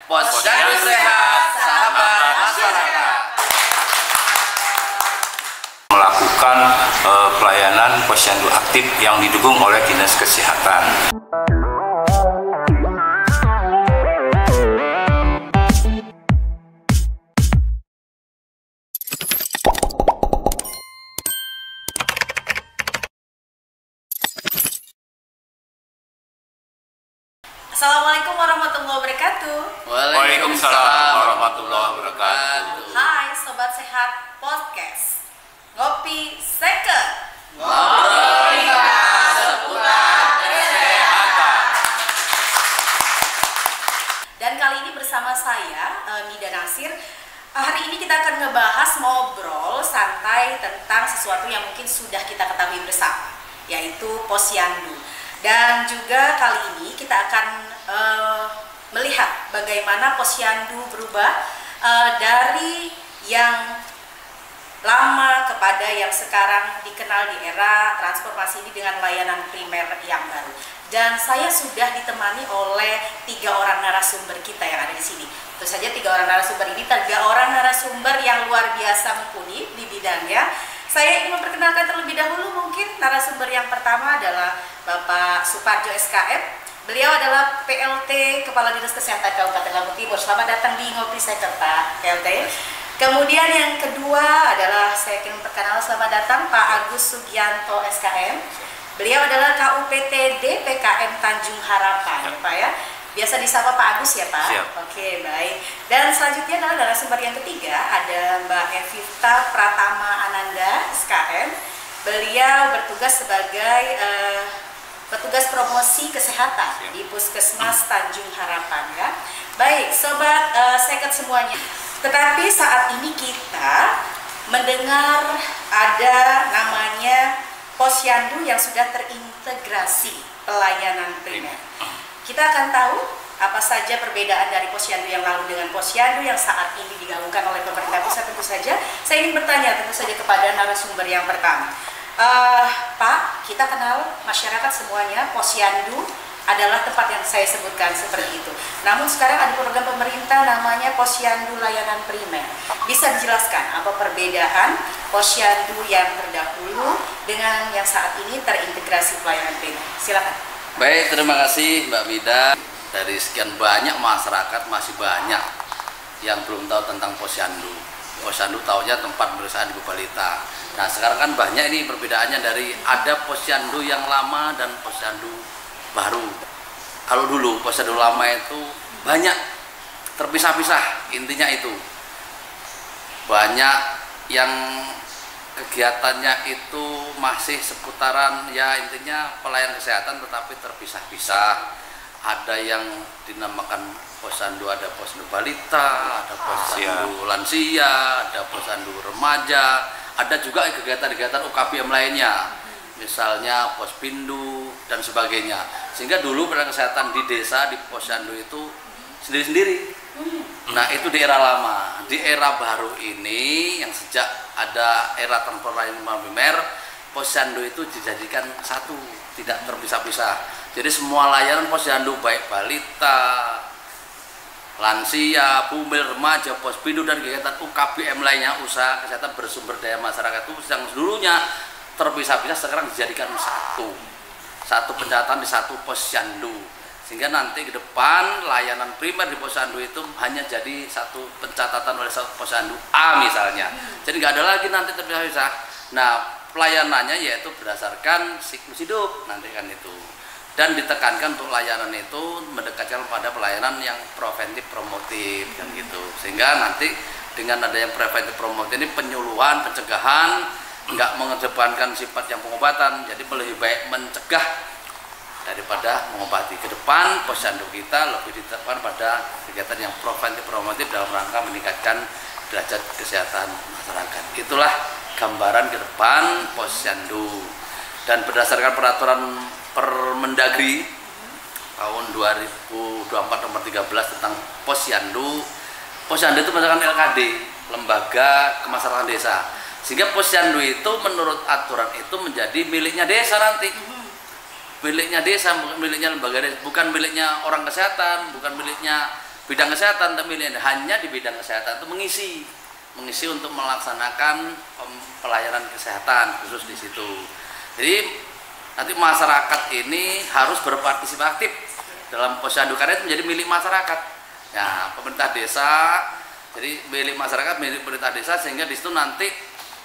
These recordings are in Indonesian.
Posyandu Sehat, sahabat masyarakat. Melakukan pelayanan posyandu aktif yang didukung oleh Dinas Kesehatan. Assalamualaikum warahmatullahi wabarakatuh. Waalaikumsalam warahmatullahi wabarakatuh. Hai Sobat Sehat Podcast Ngopi Second. Ngobrol seputar kesehatan. Dan kali ini bersama saya Mida Nasir. Hari ini kita akan ngebahas ngobrol santai tentang sesuatu yang mungkin sudah kita ketahui bersama, yaitu posyandu. Dan juga kali ini kita akan melihat bagaimana posyandu berubah dari yang lama kepada yang sekarang dikenal di era transformasi ini dengan layanan primer yang baru. Dan saya sudah ditemani oleh 3 orang narasumber kita yang ada di sini. Tentu saja 3 orang narasumber ini 3 orang narasumber yang luar biasa mumpuni di bidangnya. Saya ingin memperkenalkan terlebih dahulu mungkin narasumber yang pertama adalah Bapak Suparjo SKM. Beliau adalah PLT Kepala Dinas Kesehatan Kabupaten Lampung Timur. Selamat datang di Ngopi Second, Pak PLT. Kemudian yang kedua adalah saya ingin memperkenalkan selamat datang Pak Agus Sugianto SKM. Beliau adalah KUPT DPKM Tanjung Harapan, Pak ya. Biasa disapa Pak Agus ya Pak? Siap. Oke, baik. Dan selanjutnya adalah narasumber yang ketiga, ada Mbak Evita Pratama Ananda SKM. Beliau bertugas sebagai petugas promosi kesehatan di Puskesmas Tanjung Harapan ya. Baik, Sobat Second semuanya. Tetapi saat ini kita mendengar ada namanya posyandu yang sudah terintegrasi pelayanan primer. Kita akan tahu apa saja perbedaan dari posyandu yang lalu dengan posyandu yang saat ini digaungkan oleh pemerintah pusat. Tentu saja saya ingin bertanya tentu saja kepada narasumber yang pertama. Pak, kita kenal masyarakat semuanya posyandu adalah tempat yang saya sebutkan seperti itu. Namun sekarang ada program pemerintah namanya posyandu layanan primer. Bisa dijelaskan apa perbedaan posyandu yang terdahulu dengan yang saat ini terintegrasi pelayanan primer? Silakan. Baik, terima kasih Mbak Mida. Dari sekian banyak masyarakat masih banyak yang belum tahu tentang posyandu. Posyandu taunya tempat pemeriksaan ibu balita. Nah sekarang kan banyak ini perbedaannya dari ada posyandu yang lama dan posyandu baru. Kalau dulu posyandu lama itu banyak terpisah-pisah, intinya itu banyak yang kegiatannya itu masih seputaran ya intinya pelayanan kesehatan tetapi terpisah-pisah. Ada yang dinamakan posyandu, ada posyandu balita, ada posyandu lansia, ada posyandu remaja, ada juga kegiatan-kegiatan UKBM lainnya, misalnya pospindu dan sebagainya. Sehingga dulu pelayanan kesehatan di desa di posyandu itu sendiri-sendiri. Nah itu di era lama. Di era baru ini yang sejak ada era transformasi primer, posyandu itu dijadikan satu, tidak terpisah-pisah. Jadi semua layanan posyandu baik balita, lansia, bumil, remaja, pospindu dan kegiatan UKBM lainnya, usaha kesehatan bersumber daya masyarakat itu yang dulunya terpisah-pisah sekarang dijadikan satu pencatatan di satu posyandu, sehingga nanti ke depan layanan primer di posyandu itu hanya jadi satu pencatatan oleh satu posyandu A misalnya, jadi nggak ada lagi nanti terpisah-pisah. Nah pelayanannya yaitu berdasarkan siklus hidup nanti kan itu, dan ditekankan untuk layanan itu mendekatkan pada pelayanan yang preventif promotif kan gitu, sehingga nanti dengan ada yang preventif promotif ini penyuluhan, pencegahan, nggak mengedepankan sifat yang pengobatan, jadi lebih baik mencegah daripada mengobati. Ke depan posyandu kita lebih ditekan pada kegiatan yang preventif promotif dalam rangka meningkatkan derajat kesehatan masyarakat. Itulah gambaran ke depan posyandu. Dan berdasarkan peraturan Permendagri tahun 2024 nomor 13 tentang posyandu. Posyandu itu merupakan LKD, Lembaga Kemasyarakatan Desa. Sehingga posyandu itu menurut aturan itu menjadi miliknya desa nanti. Miliknya desa, bukan miliknya lembaga desa, bukan miliknya orang kesehatan, bukan miliknya bidang kesehatan, tapi hanya di bidang kesehatan itu mengisi untuk melaksanakan pelayanan kesehatan khusus di situ. Jadi nanti masyarakat ini harus berpartisipasi aktif dalam posyandu karena itu menjadi milik masyarakat. Ya, pemerintah desa jadi milik masyarakat, milik pemerintah desa, sehingga di situ nanti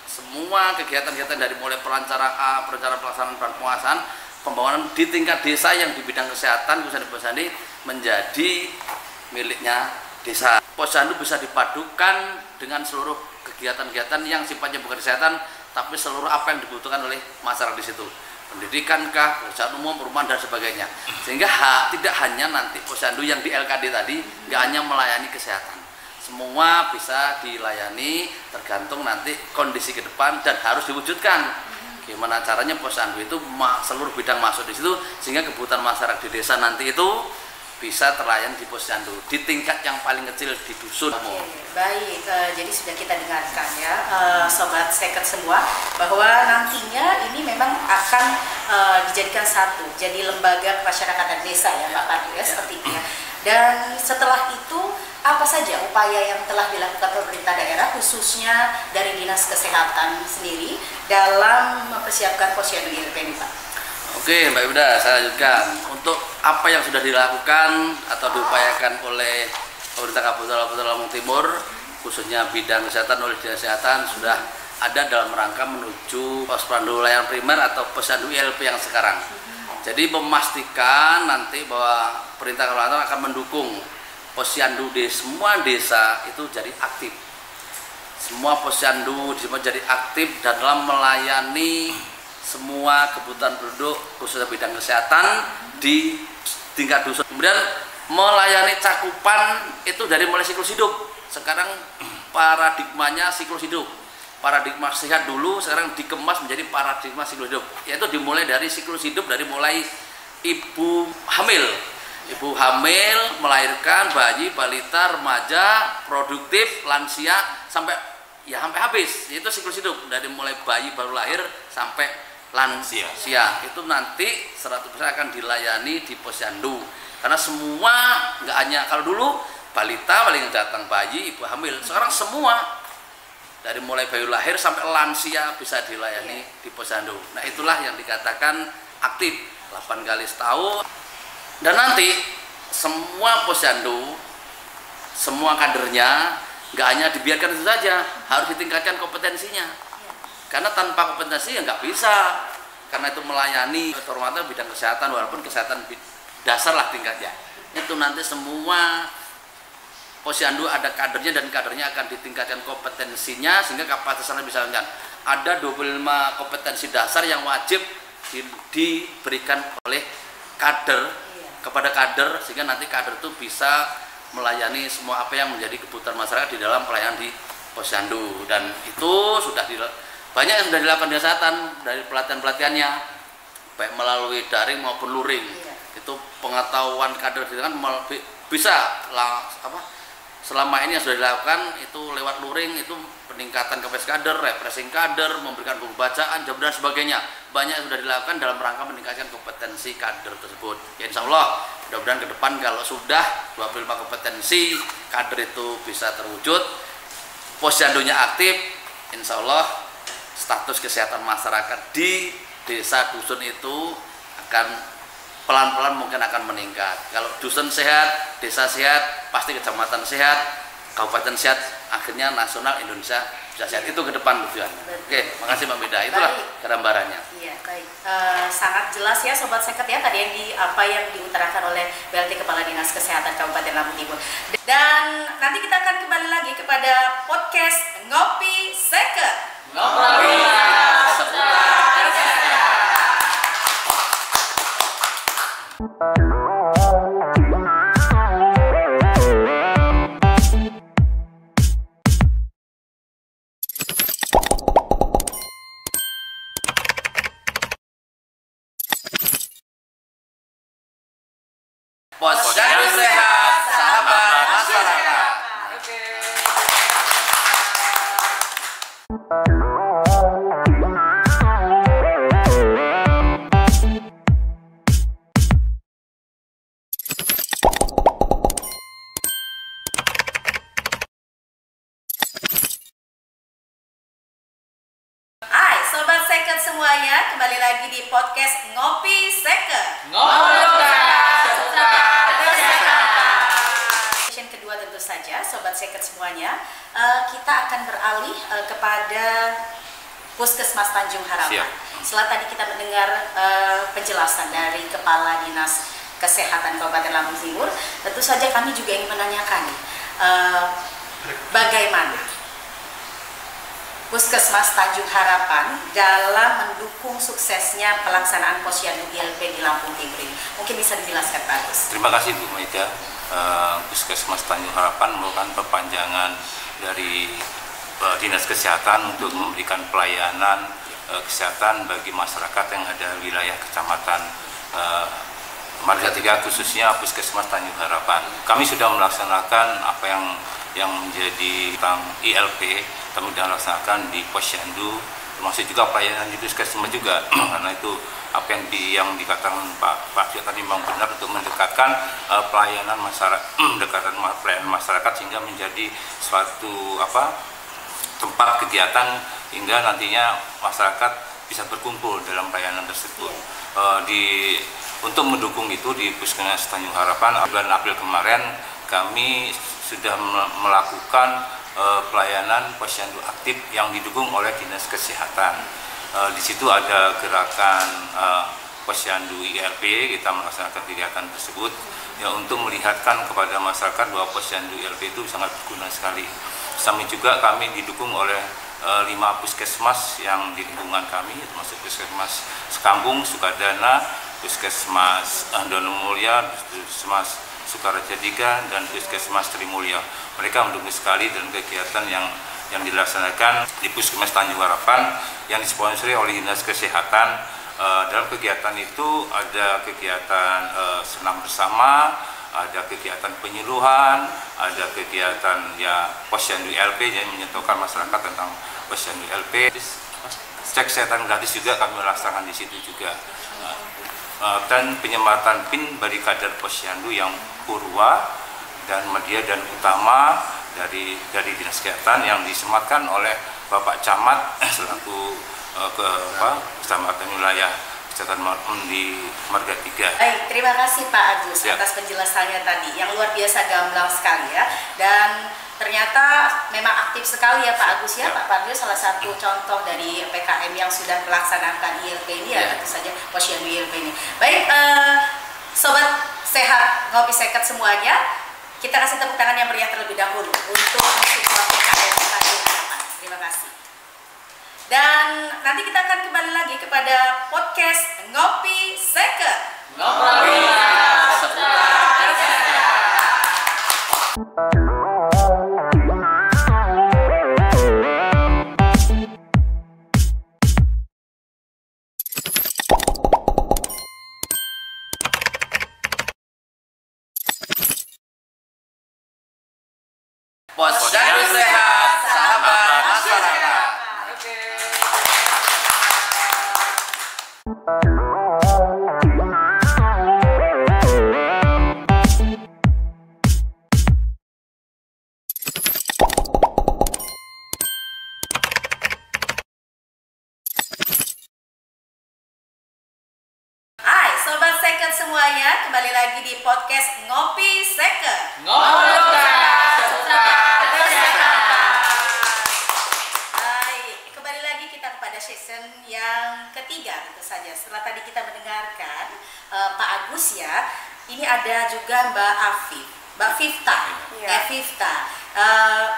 semua kegiatan-kegiatan dari mulai perencanaan pelaksanaan dan penguasaan pembangunan di tingkat desa yang di bidang kesehatan khususnya di posyandu menjadi miliknya desa. Posyandu bisa dipadukan dengan seluruh kegiatan-kegiatan yang sifatnya bukan kesehatan, tapi seluruh apa yang dibutuhkan oleh masyarakat di situ, pendidikan kah, pekerjaan umum, perumahan dan sebagainya. Sehingga tidak hanya nanti posyandu yang di LKD tadi nggak hanya melayani kesehatan, semua bisa dilayani tergantung nanti kondisi ke depan dan harus diwujudkan. Gimana caranya posyandu itu seluruh bidang masuk di situ sehingga kebutuhan masyarakat di desa nanti itu bisa terlayani di posyandu di tingkat yang paling kecil di dusun. Baik, jadi sudah kita dengarkan ya, sobat Seket semua, bahwa nantinya ini memang akan dijadikan satu, jadi lembaga pemasyarakatan desa ya Pak Pandu ya, seperti itu ya. Dan setelah itu apa saja upaya yang telah dilakukan pemerintah daerah khususnya dari Dinas Kesehatan sendiri dalam mempersiapkan posyandu ILP ini Pak? Oke Mbak Yuda, saya lanjutkan. Untuk apa yang sudah dilakukan atau diupayakan oleh pemerintah Kabupaten Lampung Timur, khususnya bidang kesehatan oleh Dinas Kesehatan sudah ada dalam rangka menuju posyandu layanan primer atau posyandu ILP yang sekarang. Jadi memastikan nanti bahwa perintah Kabupaten akan mendukung posyandu di semua desa itu jadi aktif. Semua posyandu semua jadi aktif dan dalam melayani semua kebutuhan penduduk khususnya bidang kesehatan di tingkat dusun. Kemudian melayani cakupan itu dari mulai siklus hidup. Sekarang paradigmanya siklus hidup. Paradigma sehat dulu sekarang dikemas menjadi paradigma siklus hidup. Yaitu dimulai dari siklus hidup dari mulai ibu hamil. Ibu hamil melahirkan bayi, balita, remaja, produktif, lansia sampai habis. Itu siklus hidup dari mulai bayi baru lahir sampai lansia. Itu nanti 100% akan dilayani di posyandu. Karena semua nggak hanya kalau dulu balita paling datang bayi, ibu hamil. Sekarang semua dari mulai bayi lahir sampai lansia bisa dilayani di posyandu. Nah, itulah yang dikatakan aktif 8 kali setahun. Dan nanti semua posyandu, semua kadernya nggak hanya dibiarkan itu saja, harus ditingkatkan kompetensinya. Karena tanpa kompetensi ya nggak bisa. Karena itu melayani kehormatan bidang kesehatan walaupun kesehatan dasar lah tingkatnya. Itu nanti semua posyandu ada kadernya dan kadernya akan ditingkatkan kompetensinya sehingga kapasitasnya bisa meningkat. Ada 25 kompetensi dasar yang wajib diberikan oleh kader kepada kader sehingga nanti kader itu bisa melayani semua apa yang menjadi kebutuhan masyarakat di dalam pelayanan di posyandu. Dan itu sudah banyak yang sudah dilakukan di kesehatan dari pelatihan-pelatihannya baik melalui daring maupun luring. Itu pengetahuan kader itu kan bisa selama ini yang sudah dilakukan itu lewat luring, itu peningkatan kapasitas kader, refreshing kader, memberikan buku bacaan, jam dan sebagainya. Banyak yang sudah dilakukan dalam rangka meningkatkan kompetensi kader tersebut. Ya insya Allah mudah-mudahan ke depan kalau sudah 25 kompetensi kader itu bisa terwujud, posyandunya aktif, insya Allah status kesehatan masyarakat di desa dusun itu akan pelan-pelan mungkin akan meningkat. Kalau dusun sehat, desa sehat, pasti kecamatan sehat, kabupaten sehat, akhirnya nasional Indonesia bisa sehat. Itu ke depan tujuannya. Oke, makasih Mbak Mida. Itulah gambarannya. Iya, baik. Sangat jelas ya Sobat Seket ya tadi apa yang diutarakan oleh BLT Kepala Dinas Kesehatan Kabupaten Lampung Timur. Dan nanti kita akan kembali lagi kepada podcast Ngopi Seket. Ngopi seputar kesehatan. Posyandu sehat, sahabat masyarakat. kedua tentu saja, Sobat Seket semuanya, kita akan beralih kepada Puskesmas Tanjung Harapan. Setelah tadi kita mendengar penjelasan dari Kepala Dinas Kesehatan Kabupaten Lampung Timur, tentu saja kami juga ingin menanyakan bagaimana Puskesmas Tanjung Harapan dalam mendukung suksesnya pelaksanaan Posyandu ILP di Lampung Timur ini. Mungkin bisa dijelaskan Pak Agus. Terima kasih Bu Maida. Puskesmas Tanjung Harapan merupakan perpanjangan dari Dinas Kesehatan untuk memberikan pelayanan kesehatan bagi masyarakat yang ada wilayah Kecamatan Marga 3, khususnya Puskesmas Tanjung Harapan. Kami sudah melaksanakan apa yang menjadi tentang ILP, kami sudah melaksanakan di Posyandu, termasuk juga pelayanan di Puskesmas juga. Karena itu apa yang dikatakan Pak Fio tadi memang benar untuk mendekatkan pelayanan masyarakat sehingga menjadi suatu tempat kegiatan hingga nantinya masyarakat bisa berkumpul dalam pelayanan tersebut. Untuk mendukung itu di Puskesmas Tanjung Harapan bulan April kemarin kami sudah melakukan pelayanan posyandu aktif yang didukung oleh Dinas Kesehatan. Di situ ada gerakan posyandu ILP, kita melaksanakan kegiatan tersebut ya untuk melihatkan kepada masyarakat bahwa posyandu ILP itu sangat berguna sekali. Sampai juga kami didukung oleh 5 puskesmas yang di lingkungan kami, termasuk Puskesmas Sekampung, Sukadana, Puskesmas Donomulya, Puskesmas Sukaraja 3, dan Puskesmas Trimulya. Mereka mendukung sekali dan kegiatan yang dilaksanakan di Puskesmas Tanjung Harapan yang disponsori oleh Dinas Kesehatan. Dalam kegiatan itu ada kegiatan senam bersama, ada kegiatan penyuluhan, ada kegiatan posyandu ILP yang menyentuhkan masyarakat tentang posyandu ILP. Cek kesehatan gratis juga kami laksanakan di situ juga. Dan penyematan PIN bagi kader posyandu yang Purwa dan Media dan Utama dari Dinas Kesehatan yang disematkan oleh Bapak Camat selaku Kecamatan Wilayah Kesehatan di Marga 3. Baik, terima kasih Pak Agus atas penjelasannya tadi yang luar biasa gamblang sekali ya, dan ternyata memang aktif sekali ya Pak Agus ya. Pak Pardio salah satu contoh dari PKM yang sudah melaksanakan ILP ini ya, tentu saja Posyandu ILP ini. Baik, Sobat Sehat Ngopi Seket semuanya, kita kasih tepuk tangan yang meriah terlebih dahulu untuk support PKM Tanjung Harapan. Terima kasih. Dan nanti kita akan kembali lagi kepada podcast Ngopi Seket. Ngopi seputar kesehatan. Posyandu sehat, sahabat masyarakat. Hai Sobat Seket semuanya, kembali lagi di podcast Ngopi Seket. Season yang ketiga tentu saja. Setelah tadi kita mendengarkan Pak Agus ya, ini ada juga Mbak Fifta,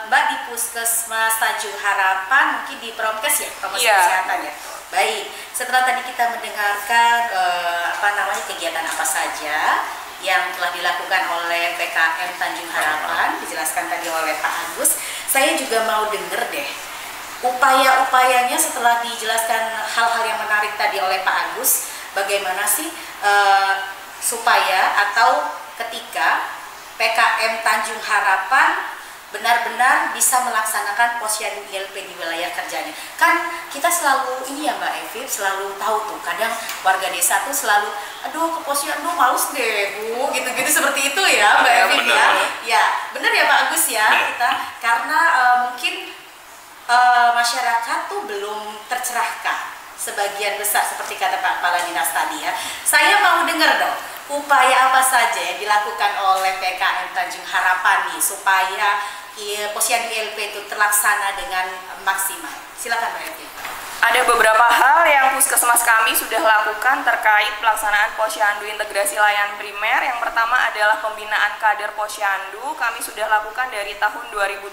Mbak di Puskesmas Tanjung Harapan, mungkin di Promkes ya, promosi kesehatan ya. Baik, setelah tadi kita mendengarkan kegiatan apa saja yang telah dilakukan oleh PKM Tanjung Harapan, dijelaskan tadi oleh Pak Agus, saya juga mau denger deh upaya-upayanya setelah dijelaskan hal-hal yang menarik tadi oleh Pak Agus, bagaimana sih supaya atau ketika PKM Tanjung Harapan benar-benar bisa melaksanakan posyandu ILP di wilayah kerjanya. Kan kita selalu ini ya Mbak Evi, selalu tahu tuh kadang warga desa tuh selalu aduh ke posyandu males deh Bu, gitu-gitu seperti itu ya Mbak Evi ya. Ya, benar ya Pak Agus ya, kita karena mungkin masyarakat tuh belum tercerahkan sebagian besar seperti kata Pak Kepala Dinas tadi ya. Saya mau dengar dong upaya apa saja yang dilakukan oleh PKM Tanjung Harapan nih supaya Posyandu ILP itu terlaksana dengan maksimal? Silakan Mbak Evi. Ada beberapa hal yang puskesmas kami sudah lakukan terkait pelaksanaan Posyandu integrasi layanan primer. Yang pertama adalah pembinaan kader Posyandu, kami sudah lakukan dari tahun 2024.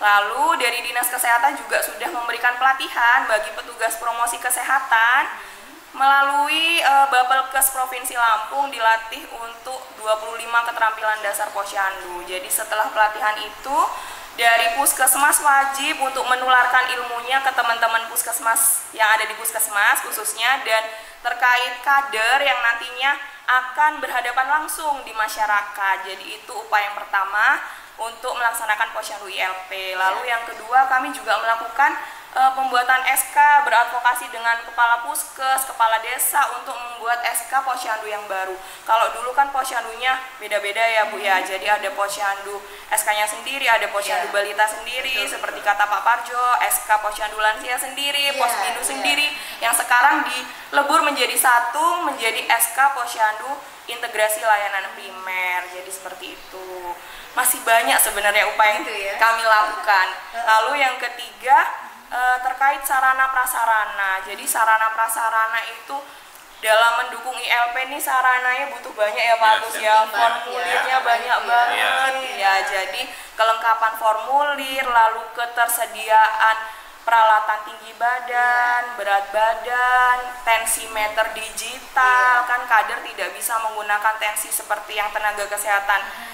Lalu dari Dinas Kesehatan juga sudah memberikan pelatihan bagi petugas promosi kesehatan melalui Bapelkes Provinsi Lampung, dilatih untuk 25 keterampilan dasar Posyandu. Jadi setelah pelatihan itu dari puskesmas wajib untuk menularkan ilmunya ke teman-teman puskesmas yang ada di puskesmas khususnya, dan terkait kader yang nantinya akan berhadapan langsung di masyarakat. Jadi itu upaya yang pertama untuk melaksanakan Posyandu ILP. Lalu yang kedua, kami juga melakukan pembuatan SK, beradvokasi dengan kepala puskes, kepala desa untuk membuat SK Posyandu yang baru. Kalau dulu kan Posyandunya beda-beda ya Bu ya, jadi ada Posyandu SK-nya sendiri, ada Posyandu balita sendiri, seperti kata Pak Parjo, SK Posyandu lansia sendiri, Posbindu sendiri, yang sekarang dilebur menjadi satu, menjadi SK Posyandu integrasi layanan primer. Jadi seperti itu. Masih banyak sebenarnya upaya yang kami lakukan. Lalu yang ketiga, terkait sarana prasarana. Jadi sarana prasarana itu dalam mendukung ILP ini sarananya butuh banyak ya Pak Agus ya. Formulirnya banyak banget ya. Jadi kelengkapan formulir, lalu ketersediaan peralatan tinggi badan, berat badan, tensimeter digital. Kan kader tidak bisa menggunakan tensi seperti yang tenaga kesehatan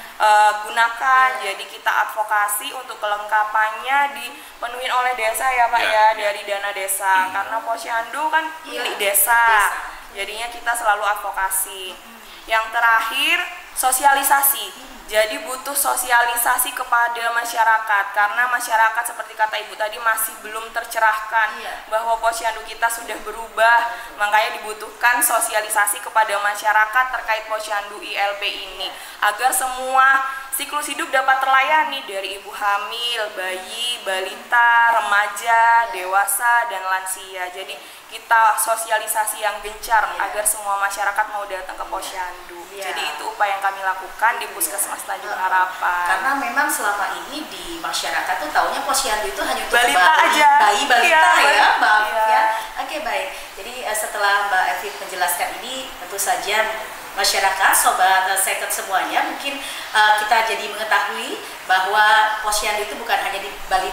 gunakan. Jadi kita advokasi untuk kelengkapannya dipenuhi oleh desa ya Pak ya, dari dana desa, karena Posyandu kan milik desa, jadinya kita selalu advokasi. Yang terakhir, sosialisasi. Jadi butuh sosialisasi kepada masyarakat, karena masyarakat seperti kata Ibu tadi masih belum tercerahkan bahwa Posyandu kita sudah berubah. Makanya dibutuhkan sosialisasi kepada masyarakat terkait Posyandu ILP ini, agar semua siklus hidup dapat terlayani, dari ibu hamil, bayi, balita, remaja, dewasa, dan lansia. Jadi kita sosialisasi yang gencar agar semua masyarakat mau datang ke Posyandu. Jadi itu upaya yang kami lakukan di Puskesmas Tanjung Harapan. Karena memang selama ini di masyarakat tuh taunya Posyandu itu hanya untuk balita aja, bayi balita ya Mbak ya. Oke, baik. Jadi setelah Mbak Evi menjelaskan ini, tentu saja masyarakat, sobat seket semuanya, mungkin kita jadi mengetahui bahwa Posyandu itu bukan hanya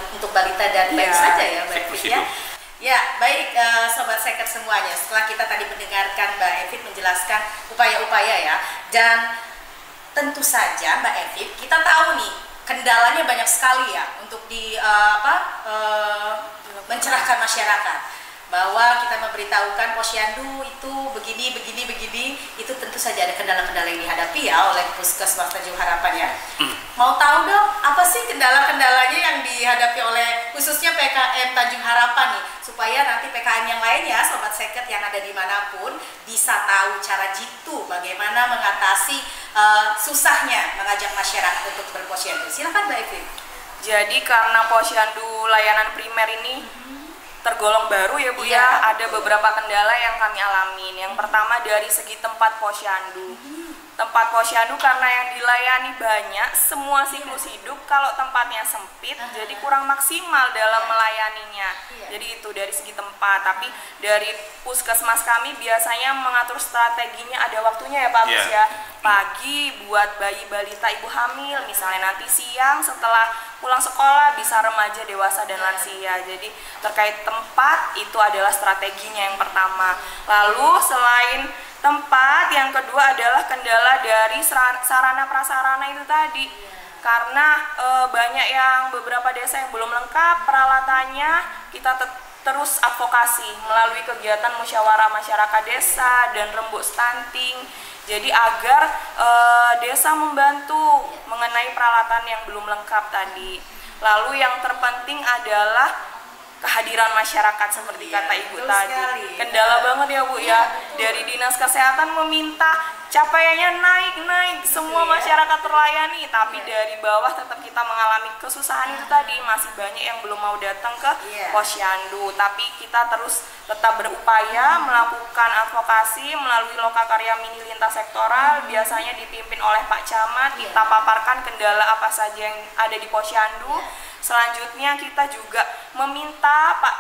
untuk balita dan bayi saja ya Mbak Evi ya. Ya, baik sobat seket semuanya, setelah kita tadi mendengarkan Mbak Evi menjelaskan upaya-upaya ya, dan tentu saja Mbak Evi, kita tahu nih kendalanya banyak sekali ya untuk mencerahkan masyarakat, bahwa kita memberitahukan Posyandu itu begini, itu tentu saja ada kendala-kendala yang dihadapi ya oleh Puskesmas Tanjung Harapan ya. Mau tahu dong, apa sih kendala-kendalanya yang dihadapi oleh khususnya PKM Tanjung Harapan nih, supaya nanti PKM yang lain ya, sobat seket yang ada dimanapun bisa tahu cara jitu bagaimana mengatasi susahnya mengajak masyarakat untuk berposyandu. Silakan Mbak Evi. Jadi karena Posyandu layanan primer ini tergolong baru ya Bu ya, ada beberapa kendala yang kami alamin. Yang pertama dari segi tempat Posyandu. Tempat Posyandu karena yang dilayani banyak, semua siklus hidup, kalau tempatnya sempit jadi kurang maksimal dalam melayaninya. Jadi itu dari segi tempat. Tapi dari puskesmas kami biasanya mengatur strateginya, ada waktunya ya Pak Agus ya. Pagi buat bayi balita ibu hamil, misalnya nanti siang setelah pulang sekolah bisa remaja, dewasa, dan lansia. Jadi terkait tempat itu adalah strateginya yang pertama. Lalu selain tempat, yang kedua adalah kendala dari sarana prasarana itu tadi. Karena banyak yang beberapa desa yang belum lengkap peralatannya, kita terus advokasi melalui kegiatan musyawarah masyarakat desa dan rembuk stunting. Jadi agar desa membantu mengenai peralatan yang belum lengkap tadi. Lalu yang terpenting adalah kehadiran masyarakat seperti kata Ibu betul tadi. sekali. Kendala banget ya Bu ya. Betul. Dari Dinas Kesehatan meminta capaiannya naik, semua masyarakat terlayani, tapi dari bawah tetap kita mengalami kesusahan itu tadi. Masih banyak yang belum mau datang ke Posyandu, tapi kita terus tetap berupaya melakukan advokasi melalui Lokakarya Mini Lintas Sektoral, biasanya dipimpin oleh Pak Camat. Kita paparkan kendala apa saja yang ada di Posyandu. Selanjutnya kita juga meminta Pak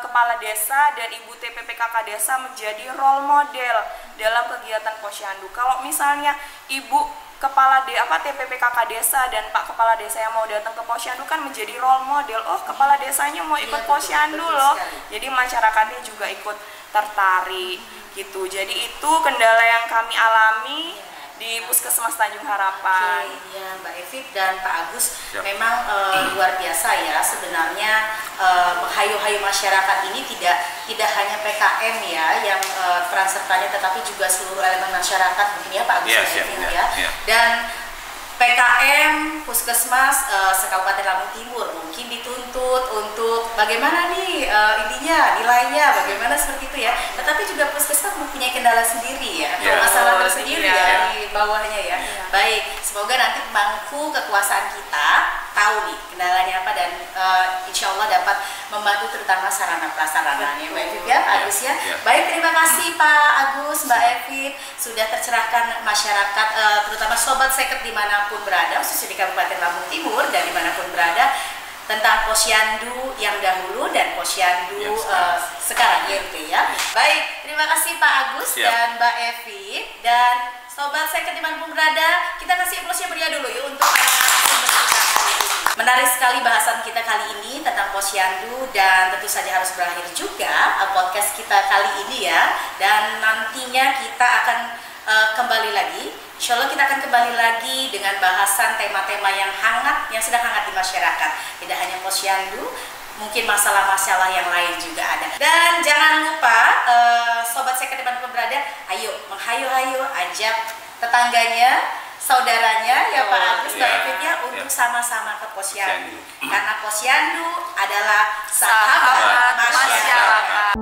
Kepala Desa dan Ibu TPPKK Desa menjadi role model dalam kegiatan Posyandu. Kalau misalnya Ibu Kepala TPPKK Desa dan Pak Kepala Desa yang mau datang ke Posyandu kan menjadi role model. Oh, Kepala Desanya mau ikut Posyandu loh. Jadi masyarakatnya juga ikut tertarik gitu. Jadi itu kendala yang kami alami di Puskesmas Tanjung Harapan. Ya, Mbak Evit dan Pak Agus, memang luar biasa ya sebenarnya menghayu-hayu masyarakat ini tidak hanya PKM ya yang peran sertanya, tetapi juga seluruh elemen masyarakat mungkin ya Pak Agus ya. Dan PKM Puskesmas se-Kabupaten Lampung Timur mungkin dituntut untuk bagaimana nih intinya nilainya bagaimana seperti itu ya. Tetapi juga Puskesmas mempunyai kendala sendiri ya, masalah tersendiri ya di bawahnya ya. Baik, semoga nanti pemangku kekuasaan kita tahu nih kendalanya apa dan insya Allah dapat membantu terutama sarana prasarananya Mbak Evit ya, Pak Agus ya. Baik, terima kasih Pak Agus, Mbak Evit sudah tercerahkan masyarakat terutama sobat seket dimanapun berada, khususnya di Kabupaten Lampung Timur dan dimanapun berada, tentang Posyandu yang dahulu dan Posyandu sekarang IMP ya. Baik, terima kasih Pak Agus dan Mbak Evit dan sobat seket dimanapun berada, kita kasih aplausnya meriah dulu yuk untuk para narasumber kita kali ini. Menarik sekali bahasan kita kali ini tentang Posyandu dan tentu saja harus berakhir juga podcast kita kali ini ya. Dan nantinya kita akan kembali lagi, insya Allah kita akan kembali lagi dengan bahasan tema-tema yang hangat, yang sedang hangat di masyarakat. Tidak hanya Posyandu, mungkin masalah-masalah yang lain juga ada. Dan jangan lupa sobat seket dimanapun berada, ayo menghayu-hayu, ajak tetangganya, saudaranya ya Pak Agus, Mbak Evit ya, untuk sama-sama ke Posyandu. Karena Posyandu adalah sahabat masyarakat.